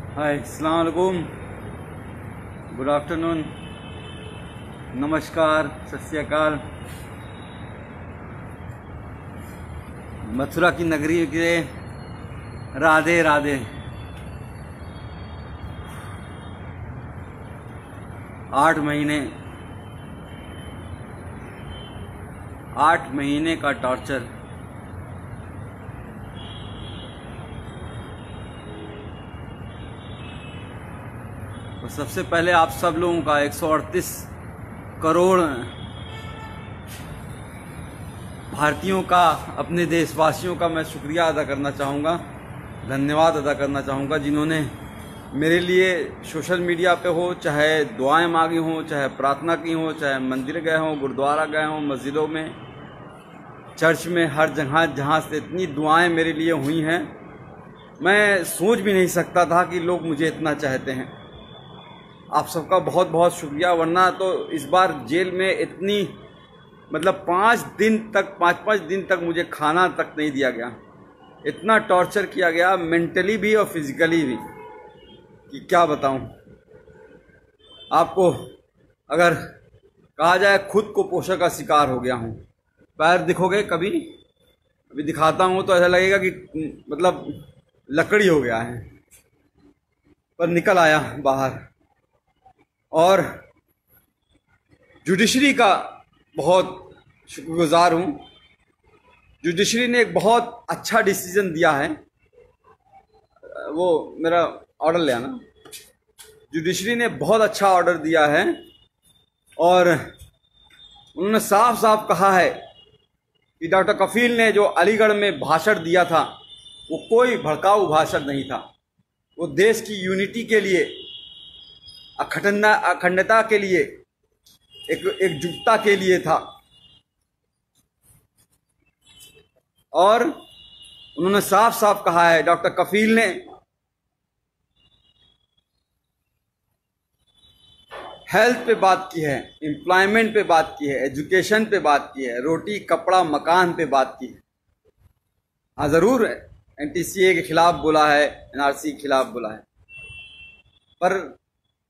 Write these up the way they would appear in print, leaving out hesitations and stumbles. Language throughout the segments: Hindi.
हाय, अस्सलाम वालेकुम, गुड आफ्टरनून, नमस्कार, सत श्री अकाल। मथुरा की नगरी के राधे राधे। 8 महीने का टॉर्चर। तो सबसे पहले आप सब लोगों का 138 करोड़ भारतीयों का, अपने देशवासियों का मैं शुक्रिया अदा करना चाहूँगा, धन्यवाद अदा करना चाहूँगा, जिन्होंने मेरे लिए सोशल मीडिया पे हो, चाहे दुआएं मांगी हों, चाहे प्रार्थना की हो, चाहे मंदिर गए हों, गुरुद्वारा गए हों, मस्जिदों में, चर्च में, हर जगह जहाँ से इतनी दुआएं मेरे लिए हुई हैं, मैं सोच भी नहीं सकता था कि लोग मुझे इतना चाहते हैं। आप सबका बहुत बहुत शुक्रिया। वरना तो इस बार जेल में इतनी, मतलब 5 दिन तक मुझे खाना तक नहीं दिया गया। इतना टॉर्चर किया गया, मेंटली भी और फिजिकली भी, कि क्या बताऊं आपको। अगर कहा जाए, खुद को पोषक का शिकार हो गया हूं। पैर दिखोगे कभी, अभी दिखाता हूं तो ऐसा लगेगा कि मतलब लकड़ी हो गया है, पर निकल आया बाहर। और जुडिशरी का बहुत शुक्रगुजार हूँ। जुडिशरी ने एक बहुत अच्छा डिसीजन दिया है। वो मेरा ऑर्डर ले आना। जुडिशरी ने बहुत अच्छा ऑर्डर दिया है और उन्होंने साफ साफ कहा है कि डॉक्टर कफील ने जो अलीगढ़ में भाषण दिया था, वो कोई भड़काऊ भाषण नहीं था। वो देश की यूनिटी के लिए, अखंडता के लिए, एकजुटता के लिए था। और उन्होंने साफ साफ कहा है, डॉक्टर कफील ने हेल्थ पे बात की है, एम्प्लॉयमेंट पे बात की है, एजुकेशन पे बात की है, रोटी कपड़ा मकान पे बात की है। हाँ, जरूर एनटीसीए के खिलाफ बोला है, एनआरसी के खिलाफ बोला है, पर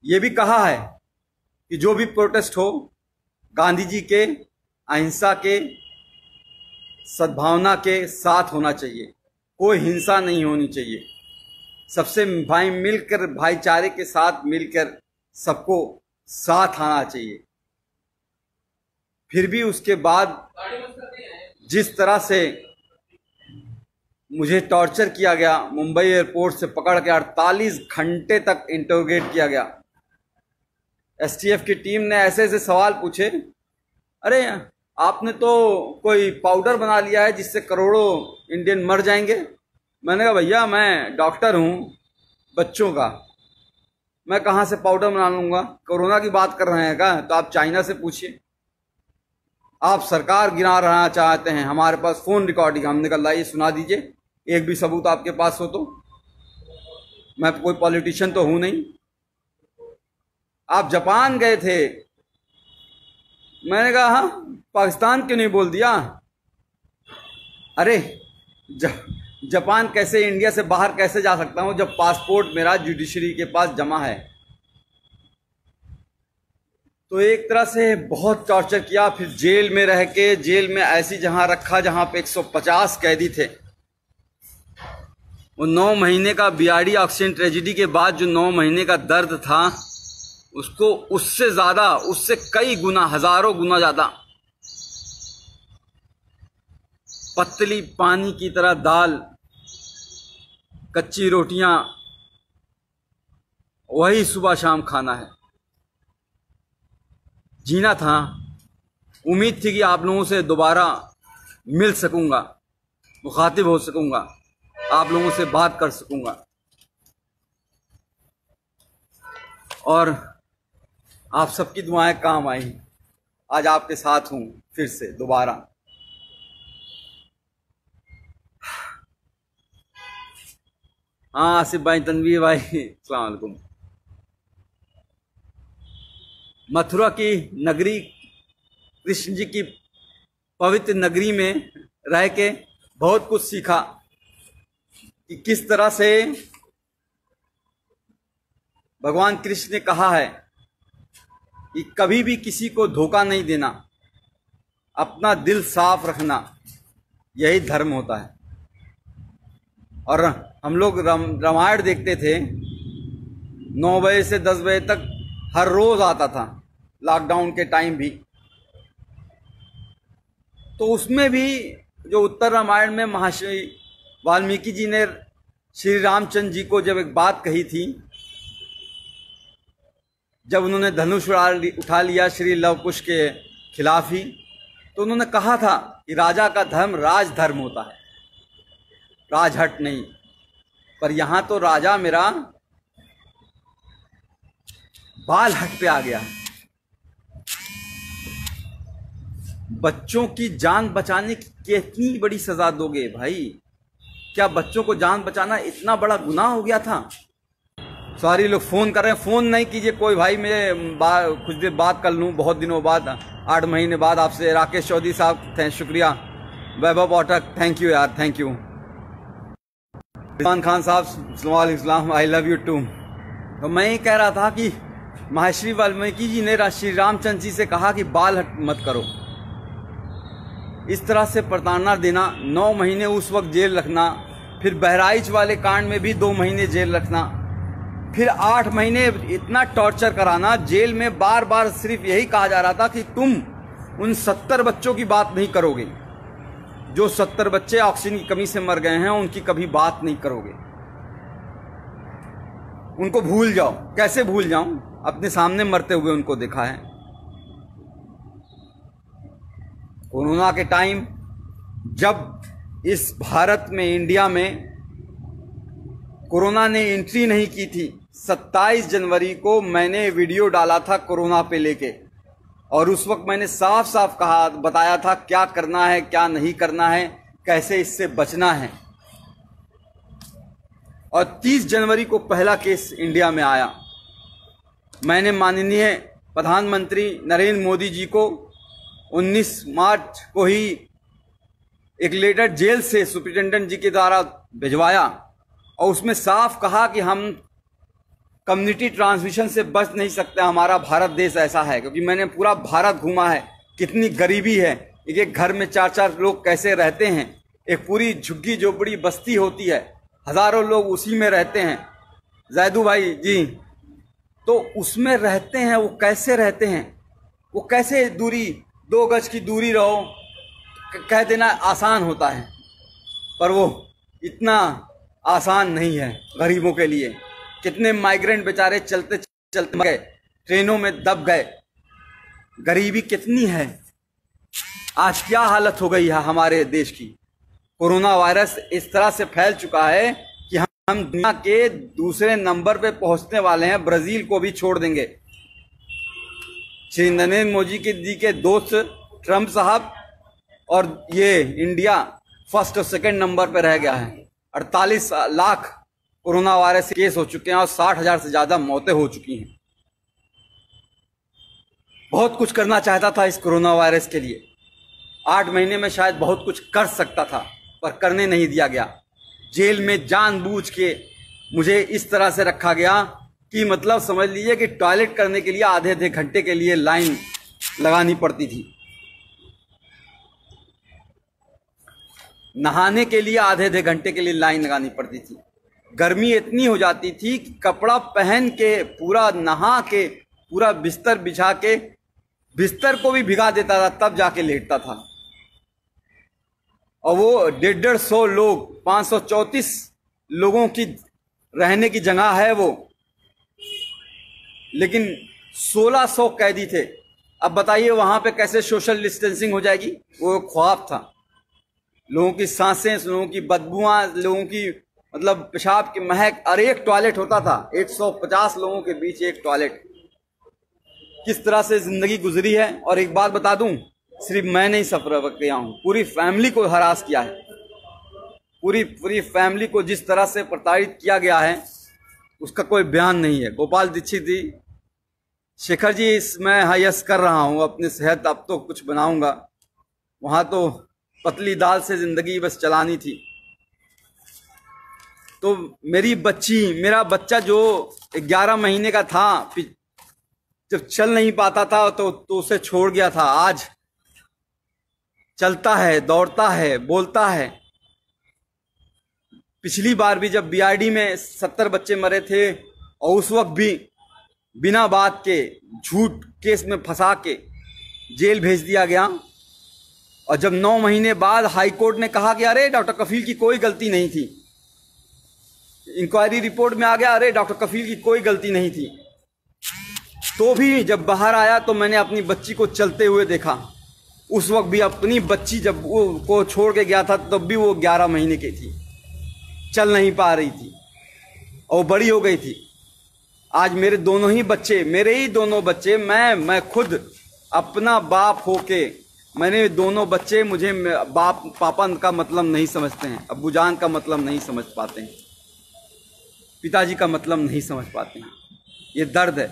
यह भी कहा है कि जो भी प्रोटेस्ट हो, गांधी जी के अहिंसा के, सद्भावना के साथ होना चाहिए। कोई हिंसा नहीं होनी चाहिए। सबसे मिलकर, भाईचारे के साथ मिलकर सबको साथ आना चाहिए। फिर भी उसके बाद जिस तरह से मुझे टॉर्चर किया गया, मुंबई एयरपोर्ट से पकड़ के 48 घंटे तक इंटरोगेट किया गया। एसटीएफ की टीम ने ऐसे ऐसे सवाल पूछे, अरे आपने तो कोई पाउडर बना लिया है जिससे करोड़ों इंडियन मर जाएंगे। मैंने कहा, भैया मैं डॉक्टर हूं बच्चों का, मैं कहां से पाउडर बना लूंगा। कोरोना की बात कर रहे हैं क्या? तो आप चाइना से पूछिए। आप सरकार गिरा रहना चाहते हैं, हमारे पास फोन रिकॉर्डिंग, हमने कहा लाइए सुना दीजिए, एक भी सबूत आपके पास हो तो। मैं कोई पॉलिटिशियन तो हूं नहीं। आप जापान गए थे, मैंने कहा हाँ, पाकिस्तान क्यों नहीं बोल दिया? अरे जापान कैसे, इंडिया से बाहर कैसे जा सकता हूं जब पासपोर्ट मेरा जुडिशरी के पास जमा है। तो एक तरह से बहुत टॉर्चर किया। फिर जेल में रह के, जेल में ऐसी जहां रखा जहां पे 150 कैदी थे। वो 9 महीने का बीआरडी ऑक्सीजन ट्रेजेडी के बाद जो 9 महीने का दर्द था, उसको उससे ज्यादा, उससे कई गुना, हजारों गुना ज्यादा पतली पानी की तरह दाल, कच्ची रोटियां, वही सुबह शाम खाना है। जीना था। उम्मीद थी कि आप लोगों से दोबारा मिल सकूंगा, मुखातिब हो सकूंगा, आप लोगों से बात कर सकूंगा। और आप सबकी दुआएं काम आई। आज आपके साथ हूं फिर से दोबारा। हाँ, आसिफ भाई, तनवीर भाई, अस्सलाम वालेकुम। मथुरा की नगरी, कृष्ण जी की पवित्र नगरी में रह के बहुत कुछ सीखा कि किस तरह से भगवान कृष्ण ने कहा है कि कभी भी किसी को धोखा नहीं देना, अपना दिल साफ रखना, यही धर्म होता है। और हम लोग रामायण देखते थे, 9 बजे से 10 बजे तक हर रोज आता था, लॉकडाउन के टाइम भी। तो उसमें भी जो उत्तर रामायण में महर्षि वाल्मीकि जी ने श्री रामचंद्र जी को जब एक बात कही थी, जब उन्होंने धनुष उठा लिया श्री लव कुश के खिलाफ ही, तो उन्होंने कहा था कि राजा का धर्म राजधर्म होता है, राजहट नहीं। पर यहां तो राजा मेरा बाल हट पे आ गया। बच्चों की जान बचाने की कितनी बड़ी सजा दोगे भाई? क्या बच्चों को जान बचाना इतना बड़ा गुनाह हो गया था? सॉरी, लोग फोन कर रहे हैं, फोन नहीं कीजिए कोई भाई, मैं कुछ देर बात कर लूँ, बहुत दिनों बाद, 8 महीने बाद आपसे। राकेश चौधरी साहब शुक्रिया, वैभव पाठक थैंक यू यार, थैंक यू। इरफान खान साहब सलाम, आई लव यू टू। तो मैं ये कह रहा था कि महर्षि वाल्मीकि जी ने श्री रामचंद्र जी से कहा कि बाल हट मत करो। इस तरह से प्रताड़ना देना, 9 महीने उस वक्त जेल रखना, फिर बहराइच वाले कांड में भी 2 महीने जेल रखना, फिर 8 महीने इतना टॉर्चर कराना जेल में। बार बार सिर्फ यही कहा जा रहा था कि तुम उन 70 बच्चों की बात नहीं करोगे, जो 70 बच्चे ऑक्सीजन की कमी से मर गए हैं, उनकी कभी बात नहीं करोगे, उनको भूल जाओ। कैसे भूल जाऊं? अपने सामने मरते हुए उनको देखा है। कोरोना के टाइम जब इस भारत में, इंडिया में कोरोना ने एंट्री नहीं की थी, 27 जनवरी को मैंने वीडियो डाला था कोरोना पे लेके, और उस वक्त मैंने साफ साफ बताया था क्या करना है, क्या नहीं करना है, कैसे इससे बचना है। और 30 जनवरी को पहला केस इंडिया में आया। मैंने माननीय प्रधानमंत्री नरेंद्र मोदी जी को 19 मार्च को ही एक लेटर जेल से सुप्रिंटेंडेंट जी के द्वारा भिजवाया, और उसमें साफ कहा कि हम कम्युनिटी ट्रांसमिशन से बच नहीं सकते, हमारा भारत देश ऐसा है। क्योंकि मैंने पूरा भारत घूमा है, कितनी गरीबी है, एक घर में 4-4 लोग कैसे रहते हैं, एक पूरी झुग्गी झोपड़ी बस्ती होती है, हजारों लोग उसी में रहते हैं। जैदू भाई जी, तो उसमें रहते हैं, वो कैसे रहते हैं, वो कैसे दूरी, 2 गज की दूरी रहो, कह देना आसान होता है, पर वो इतना आसान नहीं है गरीबों के लिए। कितने माइग्रेंट बेचारे चलते चलते मर गए, ट्रेनों में दब गए। गरीबी कितनी है, आज क्या हालत हो गई है हमारे देश की। कोरोना वायरस इस तरह से फैल चुका है कि हम दुनिया के दूसरे नंबर पे पहुंचने वाले हैं, ब्राजील को भी छोड़ देंगे। श्री नरेंद्र मोदी जी के दोस्त ट्रंप साहब, और ये इंडिया फर्स्ट और सेकंड नंबर पे रह गया है। 48 लाख कोरोना वायरस केस हो चुके हैं और 60,000 से ज्यादा मौतें हो चुकी हैं। बहुत कुछ करना चाहता था इस कोरोना वायरस के लिए, 8 महीने में शायद बहुत कुछ कर सकता था, पर करने नहीं दिया गया। जेल में जानबूझ के मुझे इस तरह से रखा गया कि मतलब समझ लीजिए कि टॉयलेट करने के लिए आधे घंटे के लिए लाइन लगानी पड़ती थी, नहाने के लिए आधे घंटे के लिए लाइन लगानी पड़ती थी। गर्मी इतनी हो जाती थी कि कपड़ा पहन के, पूरा नहा के, पूरा बिस्तर बिछा के, बिस्तर को भी भिगा देता था, तब जाके लेटता था। और वो 150 लोग, 534 लोगों की रहने की जगह है वो, लेकिन 1600 कैदी थे। अब बताइए वहां पे कैसे सोशल डिस्टेंसिंग हो जाएगी? वो ख्वाब था। लोगों की सांसें, लोगों की बदबुआं, लोगों की मतलब पेशाब की महक, और एक टॉयलेट होता था, 150 लोगों के बीच एक टॉयलेट। किस तरह से जिंदगी गुजरी है। और एक बात बता दूं, सिर्फ मैं नहीं सफर किया हूं, पूरी फैमिली को हरास किया है। पूरी फैमिली को जिस तरह से प्रताड़ित किया गया है उसका कोई बयान नहीं है। गोपाल दीक्षित जी, शेखर जी, मैं हायस कर रहा हूं अपनी सेहत, अब तो कुछ बनाऊंगा। वहां तो पतली दाल से जिंदगी बस चलानी थी। तो मेरा बच्चा जो 11 महीने का था, जब चल नहीं पाता था तो उसे छोड़ गया था। आज चलता है, दौड़ता है, बोलता है। पिछली बार भी जब बीआरडी में 70 बच्चे मरे थे और उस वक्त भी बिना बात के झूठ केस में फंसा के जेल भेज दिया गया। और जब 9 महीने बाद हाई कोर्ट ने कहा कि अरे डॉक्टर कफील की कोई गलती नहीं थी, इंक्वायरी रिपोर्ट में आ गया अरे डॉक्टर कफील की कोई गलती नहीं थी, तो भी जब बाहर आया तो मैंने अपनी बच्ची को चलते हुए देखा। उस वक्त भी अपनी बच्ची जब वो को छोड़ के गया था तब भी वो 11 महीने की थी, चल नहीं पा रही थी और बड़ी हो गई थी। आज मेरे दोनों ही बच्चे, मेरे ही दोनों बच्चे, मैं खुद अपना बाप होके, मैंने दोनों बच्चे, मुझे बाप पापा का मतलब नहीं समझते हैं, अब्बूजान का मतलब नहीं समझ पाते हैं, पिताजी का मतलब नहीं समझ पाते हैं। ये दर्द है।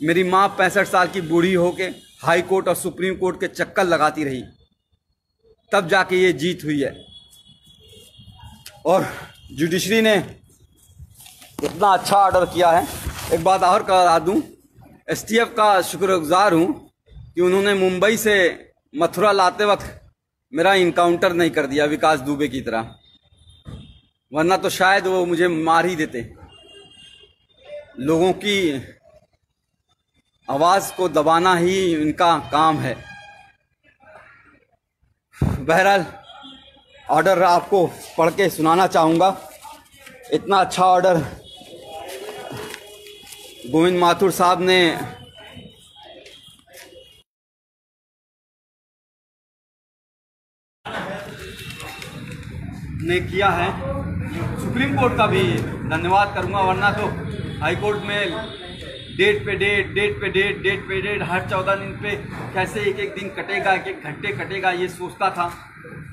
मेरी माँ 65 साल की बूढ़ी होके हाई कोर्ट और सुप्रीम कोर्ट के चक्कर लगाती रही, तब जाके ये जीत हुई है। और जुडिशरी ने इतना अच्छा ऑर्डर किया है। एक बात और करा दूं, एसटीएफ का शुक्रगुजार हूं कि उन्होंने मुंबई से मथुरा लाते वक्त मेरा इनकाउंटर नहीं कर दिया विकास दुबे की तरह, वरना तो शायद वो मुझे मार ही देते। लोगों की आवाज़ को दबाना ही इनका काम है। बहरहाल ऑर्डर आपको पढ़ के सुनाना चाहूँगा। इतना अच्छा ऑर्डर गोविंद माथुर साहब ने किया है। सुप्रीम कोर्ट का भी धन्यवाद करूंगा, वरना तो हाई कोर्ट में डेट पे डेट हर 14 दिन पे कैसे एक एक दिन कटेगा, एक एक घंटे कटेगा, ये सोचता था।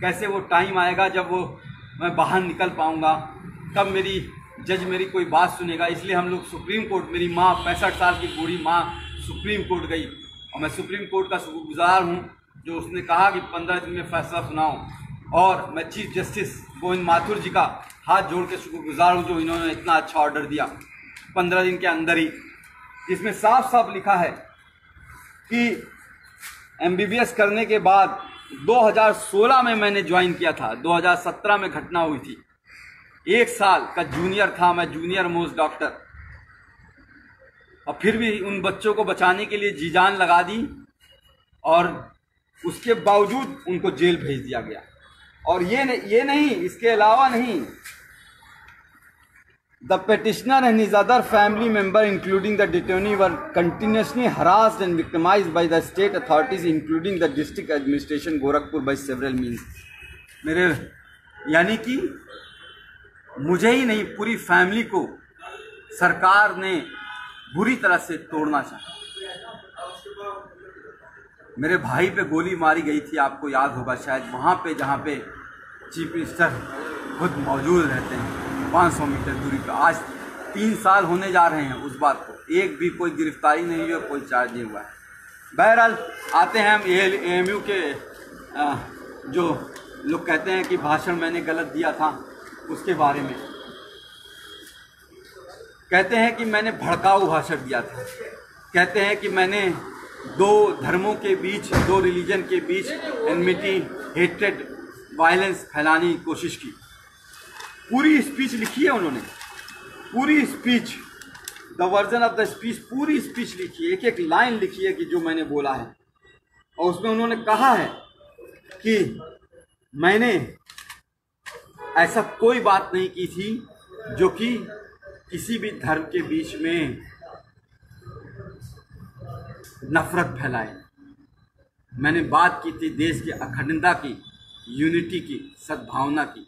कैसे वो टाइम आएगा जब मैं बाहर निकल पाऊंगा, कब मेरी जज मेरी कोई बात सुनेगा। इसलिए हम लोग सुप्रीम कोर्ट, मेरी माँ 65 साल की बूढ़ी माँ सुप्रीम कोर्ट गई और मैं सुप्रीम कोर्ट का शुक्रगुजार हूँ जो उसने कहा कि 15 दिन में फैसला सुनाओ। और मैं चीफ जस्टिस गोविंद माथुर जी का हाथ जोड़ के शुक्रगुजार हूँ जो इन्होंने इतना अच्छा ऑर्डर दिया 15 दिन के अंदर ही, जिसमें साफ साफ लिखा है कि एमबीबीएस करने के बाद 2016 में मैंने ज्वाइन किया था, 2017 में घटना हुई थी। 1 साल का जूनियर था मैं, जूनियर मोस्ट डॉक्टर, और फिर भी उन बच्चों को बचाने के लिए जी जान लगा दी और उसके बावजूद उनको जेल भेज दिया गया। और ये नहीं, इसके अलावा नहीं, the petitioner and his other family member including the detainee were continuously harassed and victimized by the state authorities including the district administration Gorakhpur by several means। मेरे यानी कि मुझे ही नहीं, पूरी फैमिली को सरकार ने बुरी तरह से तोड़ना चाहा। मेरे भाई पे गोली मारी गई थी, आपको याद होगा शायद, वहाँ पे जहाँ पे चीफ मिनिस्टर खुद मौजूद रहते हैं 500 मीटर दूरी पर। आज 3 साल होने जा रहे हैं उस बात को, एक भी कोई गिरफ्तारी नहीं हुई, कोई चार्ज नहीं हुआ है। बहरहाल आते हैं हम एएमयू के जो लोग कहते हैं कि भाषण मैंने गलत दिया था उसके बारे में। कहते हैं कि मैंने भड़काऊ भाषण दिया था, कहते हैं कि मैंने 2 धर्मों के बीच, 2 रिलीजन के बीच एनमिटी, हेट्रेड, वायलेंस फैलाने की कोशिश की। पूरी स्पीच लिखी है उन्होंने, पूरी speech, the version of the speech, पूरी स्पीच लिखी है, एक एक लाइन लिखी है कि जो मैंने बोला है। और उसमें उन्होंने कहा है कि मैंने ऐसा कोई बात नहीं की थी जो कि किसी भी धर्म के बीच में नफरत फैलाए। मैंने बात की थी देश की अखंडता की, यूनिटी की, सद्भावना की।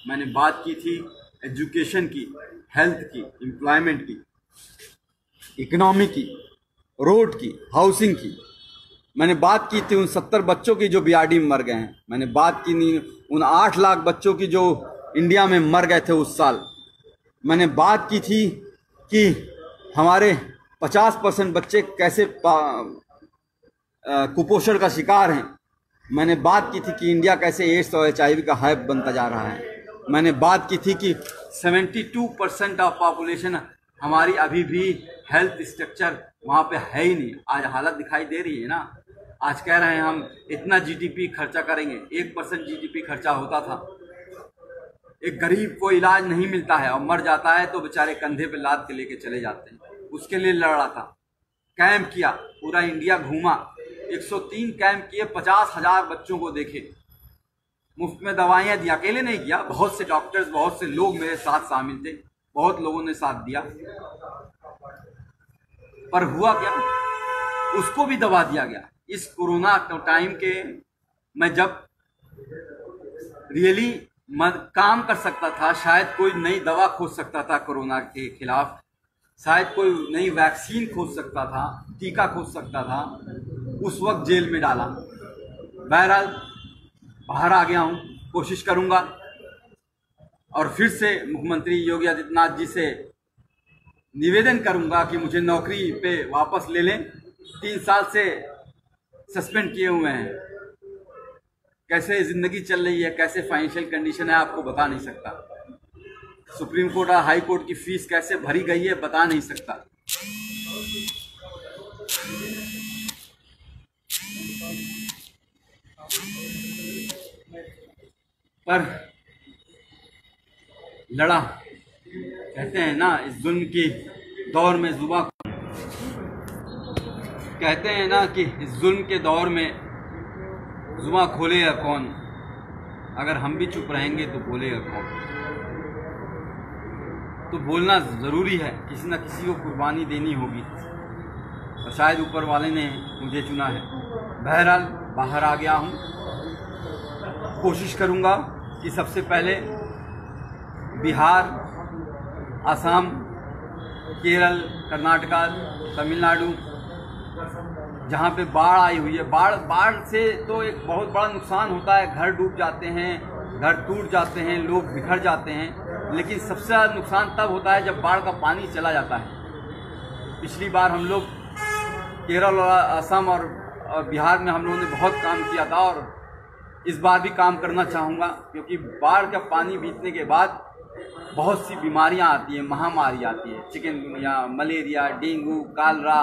मैंने बात की थी एजुकेशन की, हेल्थ की, एम्प्लॉयमेंट की, इकोनॉमी की, रोड की, हाउसिंग की। मैंने बात की थी उन 70 बच्चों की जो बीआरडी में मर गए हैं। मैंने बात की नहीं उन 8 लाख बच्चों की जो इंडिया में मर गए थे उस साल। मैंने बात की थी कि हमारे 50% बच्चे कैसे कुपोषण का शिकार हैं। मैंने बात की थी कि इंडिया कैसे एड्स और HIV का हब बनता जा रहा है। मैंने बात की थी कि 72% ऑफ पॉपुलेशन हमारी अभी भी हेल्थ स्ट्रक्चर वहाँ पे है ही नहीं। आज हालत दिखाई दे रही है ना। आज कह रहे हैं हम इतना जीडीपी खर्चा करेंगे, 1% जीडीपी खर्चा होता था। एक गरीब को इलाज नहीं मिलता है और मर जाता है तो बेचारे कंधे पे लाद के लेके चले जाते हैं। उसके लिए लड़ा था, कैंप किया, पूरा इंडिया घूमा, 103 कैंप किए, 50,000 बच्चों को देखे, मुफ्त में दवाइयाँ दी। अकेले नहीं किया, बहुत से डॉक्टर्स, बहुत से लोग मेरे साथ शामिल थे, बहुत लोगों ने साथ दिया। पर हुआ क्या, उसको भी दबा दिया गया। इस कोरोना टाइम के मैं जब रियली काम कर सकता था, शायद कोई नई दवा खोज सकता था कोरोना के खिलाफ, शायद कोई नई वैक्सीन खोज सकता था, टीका खोज सकता था, उस वक्त जेल में डाला। बहरहाल बाहर आ गया हूँ, कोशिश करूँगा और फिर से मुख्यमंत्री योगी आदित्यनाथ जी से निवेदन करूँगा कि मुझे नौकरी पे वापस ले लें। 3 साल से सस्पेंड किए हुए हैं। कैसे ज़िंदगी चल रही है, कैसे फाइनेंशियल कंडीशन है, आपको बता नहीं सकता। सुप्रीम कोर्ट और हाई कोर्ट की फीस कैसे भरी गई है, बता नहीं सकता। पर लड़ा, कहते हैं ना, इस जुल्म के दौर में जुबान, कहते हैं ना कि इस जुल्म के दौर में जुबान खोलेगा कौन। अगर हम भी चुप रहेंगे तो बोलेगा कौन। तो बोलना ज़रूरी है, किसी न किसी को कुर्बानी देनी होगी और शायद ऊपर वाले ने मुझे चुना है। बहरहाल बाहर आ गया हूँ, कोशिश करूँगा कि सबसे पहले बिहार, असम, केरल, कर्नाटका, तमिलनाडु, जहाँ पे बाढ़ आई हुई है, बाढ़ से तो एक बहुत बड़ा नुकसान होता है। घर डूब जाते हैं, घर टूट जाते हैं, लोग बिखर जाते हैं। लेकिन सबसे ज़्यादा नुकसान तब होता है जब बाढ़ का पानी चला जाता है। पिछली बार हम लोग केरल और असम और बिहार में हम लोगों ने बहुत काम किया था और इस बार भी काम करना चाहूँगा, क्योंकि बाढ़ का पानी बीतने के बाद बहुत सी बीमारियां आती हैं, महामारी आती है। Chikungunya, malaria, dengue, Kalra,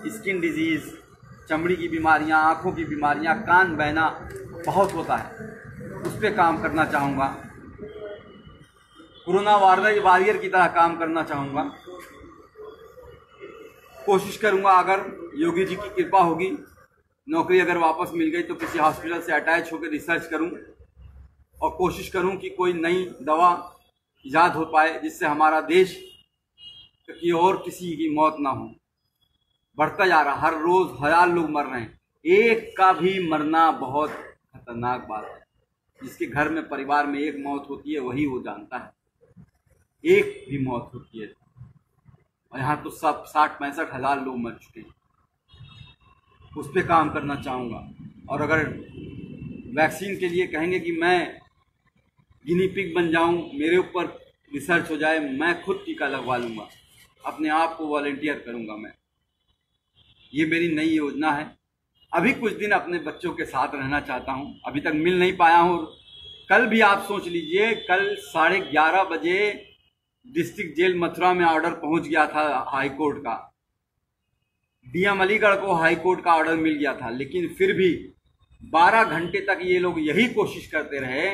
skin disease, चमड़ी की बीमारियां, आँखों की बीमारियां, कान बहना बहुत होता है। उस पर काम करना चाहूँगा, कोरोना वॉरियर की तरह काम करना चाहूँगा। कोशिश करूँगा, अगर योगी जी की कृपा होगी, नौकरी अगर वापस मिल गई तो किसी हॉस्पिटल से अटैच होकर रिसर्च करूँ और कोशिश करूँ कि कोई नई दवा ईजाद हो पाए जिससे हमारा देश की और किसी की मौत ना हो। बढ़ता जा रहा, हर रोज़ 1000 लोग मर रहे हैं। एक का भी मरना बहुत खतरनाक बात है। जिसके घर में, परिवार में एक मौत होती है वही वो जानता है, एक भी मौत होती है। और यहाँ तो सब 60-65 हज़ार लोग मर चुके हैं। उस पर काम करना चाहूँगा। और अगर वैक्सीन के लिए कहेंगे कि मैं गिनी पिग बन जाऊँ, मेरे ऊपर रिसर्च हो जाए, मैं खुद टीका लगवा लूँगा, अपने आप को वॉलंटियर करूँगा मैं। ये मेरी नई योजना है। अभी कुछ दिन अपने बच्चों के साथ रहना चाहता हूँ, अभी तक मिल नहीं पाया हूँ। कल भी आप सोच लीजिए, कल 11:30 बजे डिस्ट्रिक्ट जेल मथुरा में ऑर्डर पहुँच गया था हाई कोर्ट का। डीएम अलीगढ़ को हाई कोर्ट का ऑर्डर मिल गया था, लेकिन फिर भी 12 घंटे तक ये लोग यही कोशिश करते रहे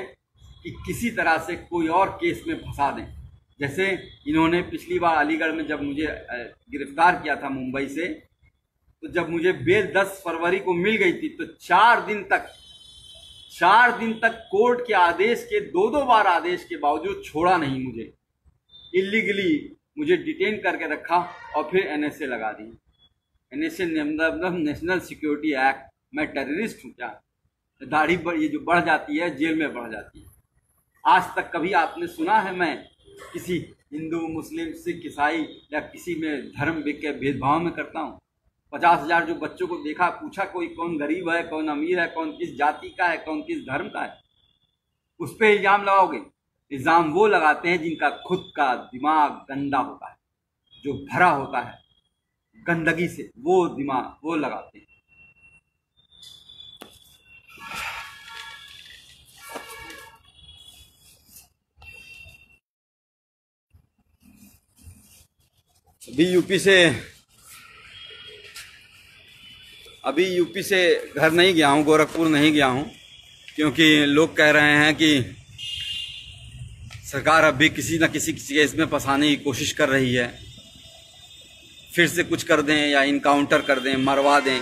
कि किसी तरह से कोई और केस में फंसा दें। जैसे इन्होंने पिछली बार अलीगढ़ में जब मुझे गिरफ्तार किया था मुंबई से, तो जब मुझे बेल 10 फरवरी को मिल गई थी तो 4 दिन तक कोर्ट के आदेश के 2-2 बार आदेश के बावजूद छोड़ा नहीं मुझे। इलीगली मुझे डिटेन करके रखा और फिर एनएसए लगा दी। एनएसए मतलब नेशनल सिक्योरिटी एक्ट। मैं टेररिस्ट हूँ क्या? दाढ़ी ये जो बढ़ जाती है, जेल में बढ़ जाती है। आज तक कभी आपने सुना है मैं किसी हिंदू, मुस्लिम, सिख, ईसाई या किसी में धर्म के भेदभाव में करता हूँ? 50,000 जो बच्चों को देखा, पूछा कोई कौन गरीब है, कौन अमीर है, कौन किस जाति का है, कौन किस धर्म का है? उस पर इल्ज़ाम लगाओगे? इल्ज़ाम वो लगाते हैं जिनका खुद का दिमाग गंदा होता है, जो भरा होता है गंदगी से, वो दिमाग वो लगाते हैं। अभी यूपी से घर नहीं गया हूँ, गोरखपुर नहीं गया हूँ, क्योंकि लोग कह रहे हैं कि सरकार अब भी किसी न किसी केस में फंसाने की कोशिश कर रही है। फिर से कुछ कर दें या इनकाउंटर कर दें, मरवा दें।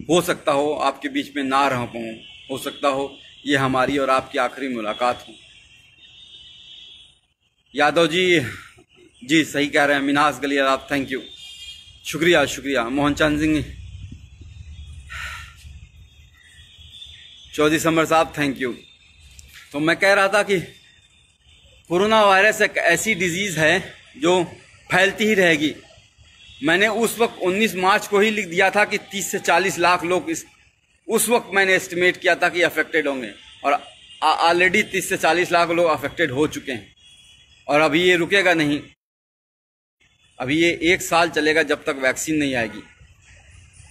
हो सकता हो आपके बीच में ना रह पाऊँ, हो सकता हो ये हमारी और आपकी आखिरी मुलाकात हो। यादव जी सही कह रहे हैं। मिनास गलियार आप, थैंक यू, शुक्रिया। मोहनचंद सिंह चौधरी समर साहब, थैंक यू। तो मैं कह रहा था कि कोरोना वायरस एक ऐसी डिजीज़ है जो फैलती ही रहेगी। मैंने उस वक्त 19 मार्च को ही लिख दिया था कि 30 से 40 लाख लोग उस वक्त मैंने एस्टिमेट किया था कि अफेक्टेड होंगे, और ऑलरेडी 30 से 40 लाख लोग अफेक्टेड हो चुके हैं। और अभी ये रुकेगा नहीं, अभी ये 1 साल चलेगा जब तक वैक्सीन नहीं आएगी।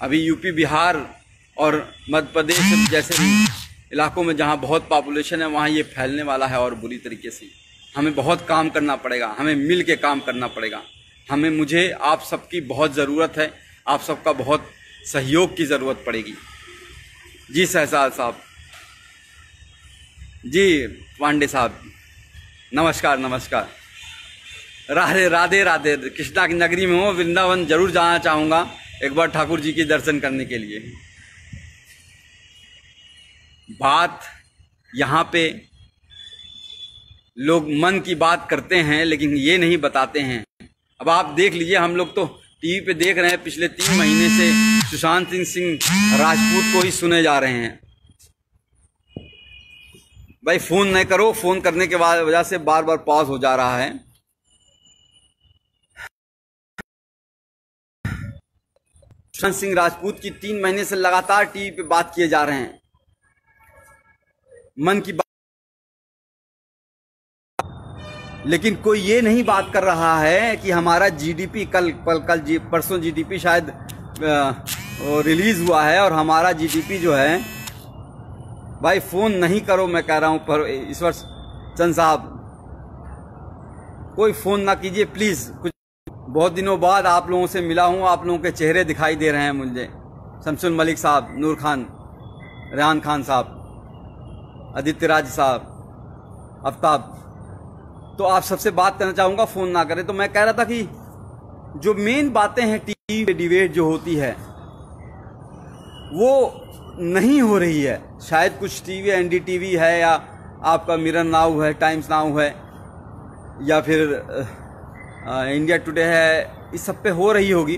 अभी यूपी, बिहार और मध्य प्रदेश जैसे इलाकों में जहाँ बहुत पॉपुलेशन है वहाँ ये फैलने वाला है, और बुरी तरीके से। हमें बहुत काम करना पड़ेगा, हमें मिल के काम करना पड़ेगा। मुझे आप सबकी बहुत ज़रूरत है, आप सबका बहुत सहयोग की ज़रूरत पड़ेगी। जी सहसाल साहब, जी पांडे साहब, नमस्कार। राधे। कृष्णा की नगरी में हूँ, वृंदावन जरूर जाना चाहूँगा एक बार ठाकुर जी के दर्शन करने के लिए। बात यहाँ पे लोग मन की बात करते हैं लेकिन ये नहीं बताते हैं। अब आप देख लीजिए, हम लोग तो टीवी पे देख रहे हैं, पिछले 3 महीने से सुशांत सिंह राजपूत को ही सुने जा रहे हैं। भाई फोन नहीं करो, फोन करने के वजह से बार बार पॉज हो जा रहा है। सुशांत सिंह राजपूत की 3 महीने से लगातार टीवी पे बात किए जा रहे हैं, मन की बात, लेकिन कोई ये नहीं बात कर रहा है कि हमारा जीडीपी परसों जीडीपी शायद रिलीज हुआ है, और हमारा जीडीपी जो है, भाई फोन नहीं करो, मैं कह रहा हूं। पर ईश्वर चंद साहब, कोई फोन ना कीजिए प्लीज। कुछ बहुत दिनों बाद आप लोगों से मिला हूं, आप लोगों के चेहरे दिखाई दे रहे हैं मुझे। शमसुल मलिक साहब, नूर खान, रेहान खान साहब, आदित्य राज साहब, आफ्ताब, तो आप सबसे बात करना चाहूँगा, फ़ोन ना करें। तो मैं कह रहा था कि जो मेन बातें हैं टीवी पे डिबेट जो होती है वो नहीं हो रही है। शायद कुछ टीवी, एनडीटीवी है, या आपका मिरर नाउ है, टाइम्स नाउ है, या फिर इंडिया टुडे है, इस सब पे हो रही होगी।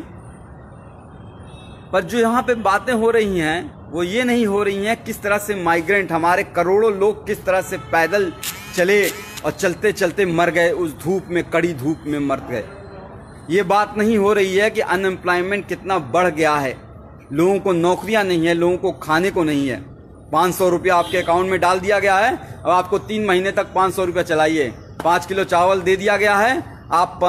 पर जो यहाँ पे बातें हो रही हैं वो ये नहीं हो रही हैं किस तरह से माइग्रेंट, हमारे करोड़ों लोग किस तरह से पैदल चले और चलते चलते मर गए, उस धूप में, कड़ी धूप में मर गए। ये बात नहीं हो रही है कि अनएम्प्लॉयमेंट कितना बढ़ गया है, लोगों को नौकरियां नहीं है, लोगों को खाने को नहीं है। 500 रुपया आपके अकाउंट में डाल दिया गया है, अब आपको 3 महीने तक 500 रुपया चलाइए। 5 किलो चावल दे दिया गया है, आप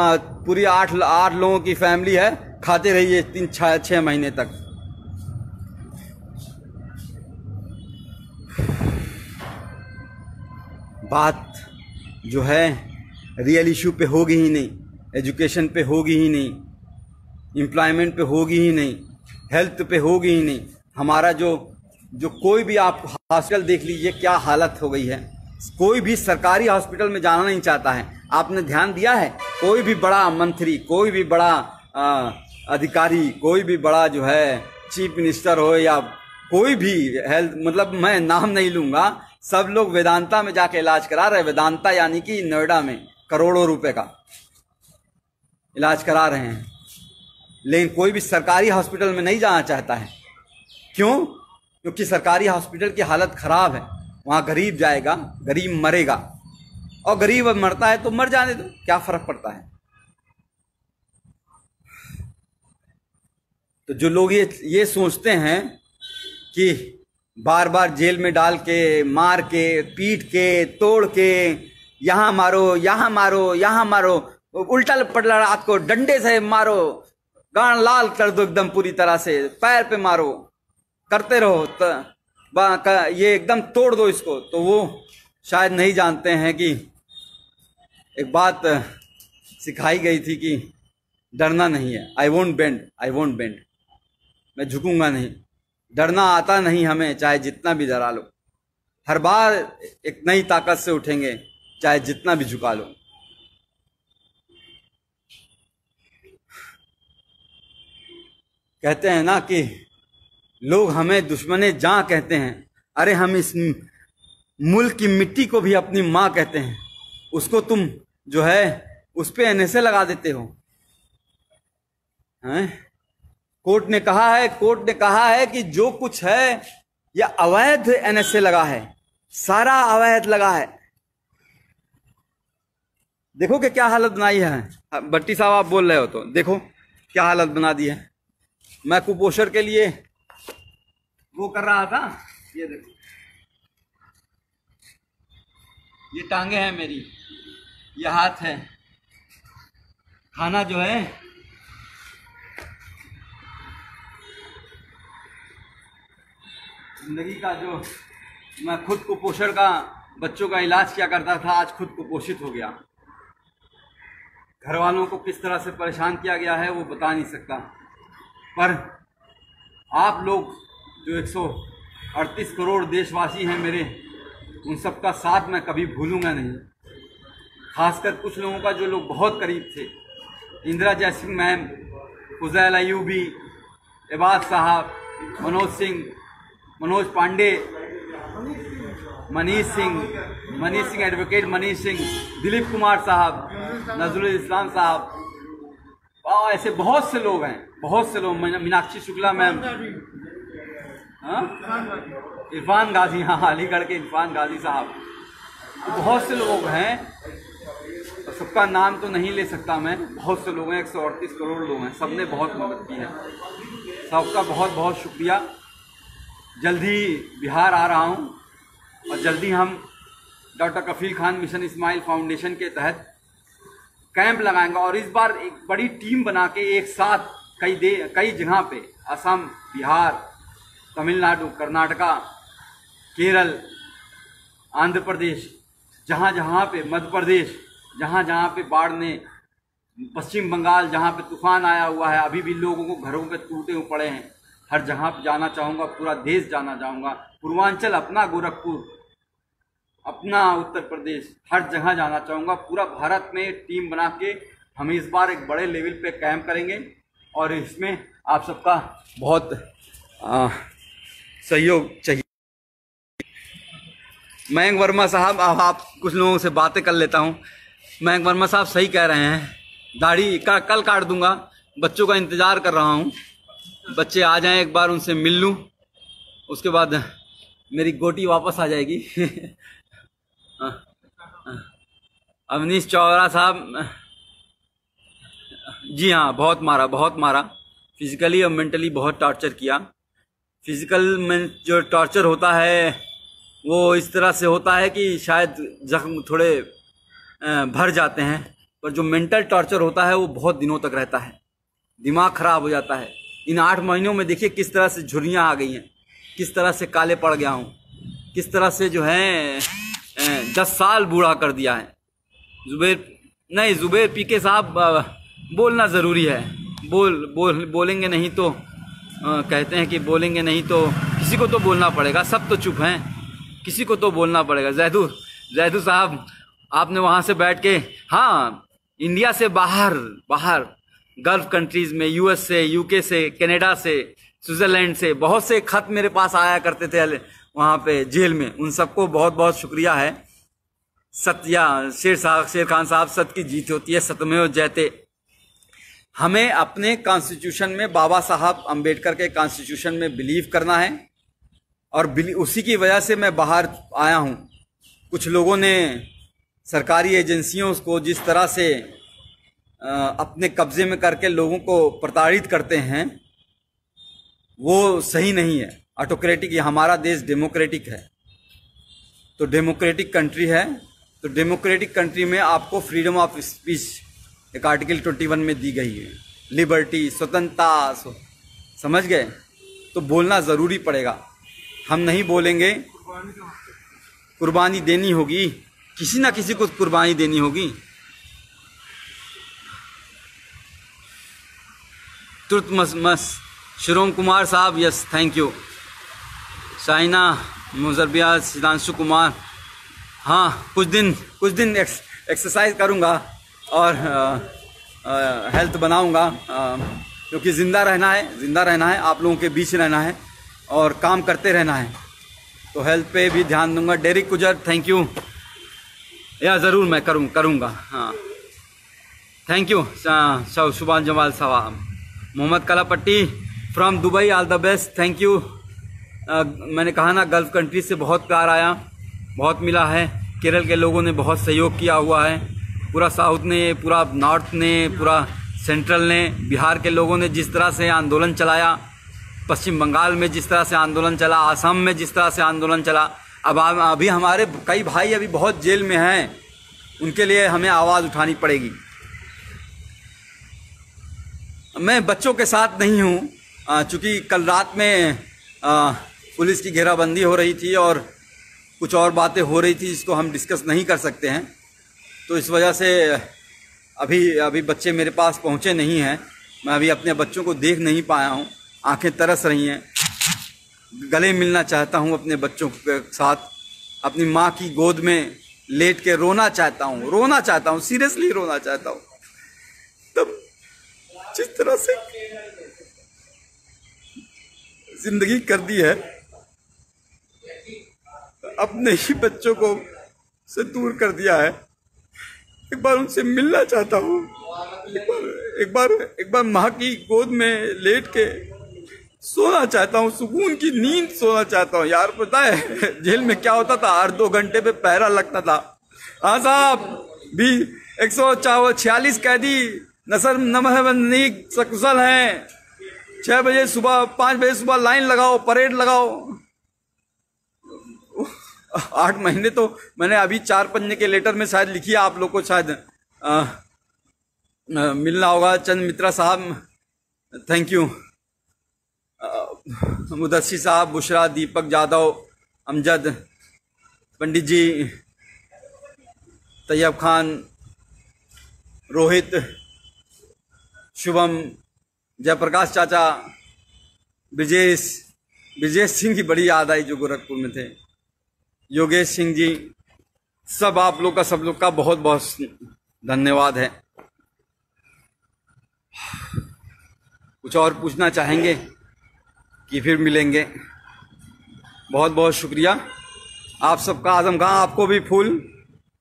पूरी 8 लोगों की फैमिली है, खाते रहिए 3-6 महीने तक। बात जो है रियल इशू पे होगी ही नहीं, एजुकेशन पे होगी ही नहीं, एम्प्लॉयमेंट पे होगी ही नहीं, हेल्थ पे होगी ही नहीं। हमारा जो कोई भी आप हॉस्पिटल देख लीजिए क्या हालत हो गई है। कोई भी सरकारी हॉस्पिटल में जाना नहीं चाहता है। आपने ध्यान दिया है, कोई भी बड़ा मंत्री, कोई भी बड़ा अधिकारी, कोई भी बड़ा जो है चीफ मिनिस्टर हो या कोई भी हेल्थ, मतलब मैं नाम नहीं लूंगा, सब लोग वेदांता में जाके इलाज करा रहे हैं। वेदांता यानी कि नोएडा में करोड़ों रुपए का इलाज करा रहे हैं, लेकिन कोई भी सरकारी हॉस्पिटल में नहीं जाना चाहता है। क्यों? क्योंकि सरकारी हॉस्पिटल की हालत खराब है। वहां गरीब जाएगा, गरीब मरेगा, और गरीब मरता है तो मर जाने दो, क्या फर्क पड़ता है। तो जो लोग ये सोचते हैं कि बार बार जेल में डाल के, मार के, पीट के, तोड़ के, यहां मारो, यहां मारो, यहां मारो, उल्टा पलटा रात को डंडे से मारो, गान लाल कर दो एकदम पूरी तरह से, पैर पे मारो, करते रहो, ये एकदम तोड़ दो इसको, तो वो शायद नहीं जानते हैं कि एक बात सिखाई गई थी कि डरना नहीं है। आई वोंट बेंड, मैं झुकूंगा नहीं। डरना आता नहीं हमें, चाहे जितना भी डरा लो। हर बार एक नई ताकत से उठेंगे, चाहे जितना भी झुका लो। कहते हैं ना कि लोग हमें दुश्मने जान कहते हैं। अरे हम इस मुल्क की मिट्टी को भी अपनी माँ कहते हैं। उसको तुम जो है उस पे एनएसए लगा देते हो हैं? कोर्ट ने कहा है कि जो कुछ है यह अवैध एनएसए लगा है, सारा अवैध लगा है। देखो कि क्या हालत बनाई है। भट्टी साहब आप बोल रहे हो तो देखो क्या हालत बना दी है। मैं कुपोषण के लिए वो कर रहा था, ये देखो ये टांगे हैं मेरी, ये हाथ है। खाना जो है जिंदगी का, जो मैं खुद कुपोषण का बच्चों का इलाज किया करता था, आज खुद कुपोषित हो गया। घर वालों को किस तरह से परेशान किया गया है वो बता नहीं सकता। पर आप लोग जो 138 करोड़ देशवासी हैं मेरे, उन सबका साथ मैं कभी भूलूंगा नहीं। खासकर कुछ लोगों का जो लोग बहुत करीब थे, इंदिरा जयसिंह मैम, फुजैल अयूबी, इबाद साहब, मनोज पांडे, मनीष सिंह, एडवोकेट मनीष सिंह, दिलीप कुमार साहब, नजरुल इस्लाम साहब, ऐसे बहुत से लोग हैं, बहुत से लोग। मीनाक्षी शुक्ला मैम, इरफान गाजी, हाँ अलीगढ़ के इरफान गाजी साहब, तो बहुत से लोग हैं। तो सबका नाम तो नहीं ले सकता मैं, बहुत से लोग हैं, 138 करोड़ लोग हैं, सबने बहुत मदद की है। सबका बहुत बहुत शुक्रिया। जल्दी बिहार आ रहा हूँ और जल्दी हम डॉक्टर कफील खान मिशन इस्माइल फाउंडेशन के तहत कैंप लगाएंगे। और इस बार एक बड़ी टीम बना के एक साथ कई जगह पे, असम, बिहार, तमिलनाडु, कर्नाटका, केरल, आंध्र प्रदेश, जहाँ जहाँ पे, मध्य प्रदेश, जहाँ जहाँ पे बाढ़ ने, पश्चिम बंगाल जहाँ पे तूफान आया हुआ है, अभी भी लोगों को घरों पे टूटे हुए पड़े हैं, हर जगह पे जाना चाहूँगा। पूरा देश जाना चाहूँगा, पूर्वांचल अपना, गोरखपुर अपना, उत्तर प्रदेश, हर जगह जाना चाहूँगा। पूरा भारत में टीम बना के हम इस बार एक बड़े लेवल पे कैंप करेंगे और इसमें आप सबका बहुत सहयोग चाहिए। मयंक वर्मा साहब, अब आप कुछ लोगों से बातें कर लेता हूँ। मयंक वर्मा साहब सही कह रहे हैं, दाढ़ी कल काट दूंगा। बच्चों का इंतज़ार कर रहा हूँ, बच्चे आ जाएं, एक बार उनसे मिल लूँ, उसके बाद मेरी गोटी वापस आ जाएगी। अवनीश चौरा साहब, जी हाँ, बहुत मारा, फिजिकली और मेंटली बहुत टॉर्चर किया। फिजिकल में जो टॉर्चर होता है वो इस तरह से होता है कि शायद जख्म थोड़े भर जाते हैं, पर जो मेंटल टॉर्चर होता है वो बहुत दिनों तक रहता है, दिमाग खराब हो जाता है। इन 8 महीनों में देखिए किस तरह से झुर्रियाँ आ गई हैं, किस तरह से काले पड़ गया हूँ, किस तरह से जो है 10 साल बूढ़ा कर दिया है। जुबैर पीके साहब, बोलना ज़रूरी है। बोलेंगे नहीं तो कहते हैं कि बोलेंगे नहीं तो किसी को तो बोलना पड़ेगा, सब तो चुप हैं, किसी को तो बोलना पड़ेगा। जैदू साहब, आपने वहाँ से बैठ के, हाँ, इंडिया से बाहर गल्फ कंट्रीज़ में, यूएस से, यूके से, कनाडा से, स्विट्ज़रलैंड से बहुत से खत मेरे पास आया करते थे वहाँ पे जेल में। उन सबको बहुत बहुत शुक्रिया है। शेर खान साहब, सत्य की जीत होती है, सत्यमेव जयते। हमें अपने कॉन्स्टिट्यूशन में, बाबा साहब अम्बेडकर के कॉन्स्टिट्यूशन में बिलीव करना है और उसी की वजह से मैं बाहर आया हूँ। कुछ लोगों ने सरकारी एजेंसियों को जिस तरह से अपने कब्जे में करके लोगों को प्रताड़ित करते हैं वो सही नहीं है। ऑटोक्रेटिक, हमारा देश डेमोक्रेटिक है, तो डेमोक्रेटिक कंट्री है, तो डेमोक्रेटिक कंट्री में आपको फ्रीडम ऑफ स्पीच एक आर्टिकल 21 में दी गई है, लिबर्टी, स्वतंत्रता, समझ गए? तो बोलना ज़रूरी पड़ेगा। हम नहीं बोलेंगे, कुर्बानी देनी होगी, किसी ना किसी को कुर्बानी देनी होगी। तुर्तमस शिरोम कुमार साहब, यस थैंक यू। शाइना मुजरबिया, सिद्धांशु कुमार, हाँ कुछ दिन एक्सरसाइज करूँगा और हेल्थ बनाऊँगा, क्योंकि ज़िंदा रहना है, आप लोगों के बीच रहना है और काम करते रहना है, तो हेल्थ पे भी ध्यान दूंगा। डेरिक गुजर थैंक यू, या ज़रूर मैं करूँगा हाँ थैंक यू। सुभान जमाल साहब, Mohammad Kalapatti from Dubai, all the best thank you. मैंने कहा ना गल्फ़ कंट्री से बहुत प्यार आया, बहुत मिला है। केरल के लोगों ने बहुत सहयोग किया हुआ है, पूरा साउथ ने, पूरा नॉर्थ ने, पूरा सेंट्रल ने, बिहार के लोगों ने जिस तरह से आंदोलन चलाया, पश्चिम बंगाल में जिस तरह से आंदोलन चला, असम में जिस तरह से आंदोलन चला, अब अभी हमारे कई भाई अभी बहुत जेल में हैं, उनके लिए हमें आवाज़ उठानी पड़ेगी। मैं बच्चों के साथ नहीं हूँ, चूँकि कल रात में पुलिस की घेराबंदी हो रही थी और कुछ और बातें हो रही थी जिसको हम डिस्कस नहीं कर सकते हैं, तो इस वजह से अभी बच्चे मेरे पास पहुँचे नहीं हैं। मैं अभी अपने बच्चों को देख नहीं पाया हूँ, आंखें तरस रही हैं, गले मिलना चाहता हूँ अपने बच्चों के साथ, अपनी माँ की गोद में लेट के रोना चाहता हूँ, सीरियसली रोना चाहता हूँ। तब जिस तरह से जिंदगी कर दी है, अपने ही बच्चों को से दूर कर दिया है, एक बार उनसे मिलना चाहता हूँ, एक बार माँ की गोद में लेट के सोना चाहता हूँ, सुकून की नींद सोना चाहता हूँ। यार पता है जेल में क्या होता था, हर 2 घंटे पे पहरा लगता था। हाँ साहब, भी 146 कैदी नसर नमहबंदी सकुशल हैं, 6 बजे सुबह 5 बजे सुबह लाइन लगाओ, परेड लगाओ। 8 महीने तो मैंने अभी 4 पन्ने के लेटर में शायद लिखी है, आप लोग को शायद मिलना होगा। चंद मित्रा साहब थैंक यू, मुदस्सी साहब, बुशरा, दीपक जादव, अमजद, पंडित जी, तैयब खान, रोहित, शुभम, जयप्रकाश चाचा, ब्रिजेश सिंह की बड़ी याद आई जो गोरखपुर में थे, योगेश सिंह जी, सब आप लोग का बहुत बहुत धन्यवाद है। कुछ और पूछना चाहेंगे कि फिर मिलेंगे? बहुत बहुत शुक्रिया आप सबका। आजम खां, आपको भी फूल,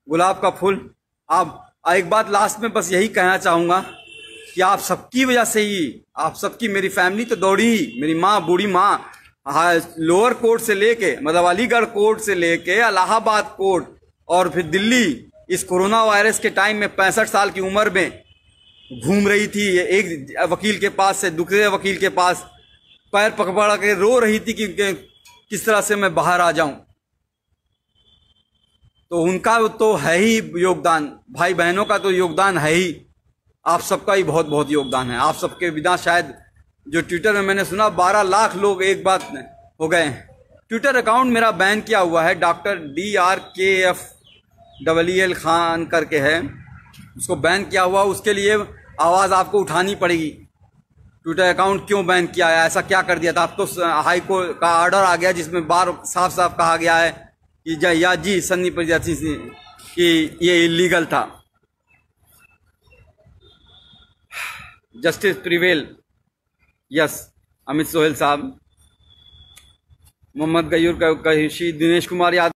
गुलाब का फूल। आप एक बात लास्ट में बस यही कहना चाहूँगा कि आप सबकी वजह से ही, आप सबकी, मेरी फैमिली तो दौड़ी, मेरी माँ, बूढ़ी माँ, लोअर कोर्ट से लेके, मतलब अलीगढ़ कोर्ट से लेके इलाहाबाद कोर्ट और फिर दिल्ली, इस कोरोना वायरस के टाइम में 65 साल की उम्र में घूम रही थी, एक वकील के पास से दूसरे वकील के पास, पैर पकड़ के रो रही थी कि किस तरह से मैं बाहर आ जाऊं। तो उनका तो है ही योगदान, भाई बहनों का तो योगदान है ही, आप सबका ही बहुत बहुत योगदान है। आप सबके बिना शायद, जो ट्विटर में मैंने सुना 12 लाख लोग एक बात हो गए। ट्विटर अकाउंट मेरा बैन किया हुआ है, डॉक्टर DRKFEL खान करके है, उसको बैन किया हुआ, उसके लिए आवाज़ आपको उठानी पड़ेगी। ट्विटर अकाउंट क्यों बैन किया है, ऐसा क्या कर दिया था? अब तो हाई कोर्ट का ऑर्डर आ गया जिसमें बार साफ साफ कहा गया है कि जी सन्नी प्रजाति से कि ये इलीगल था। Justice prevail, yes. Amit Sohail साहब, मोहम्मद गयूर का, दिनेश कुमार यादव।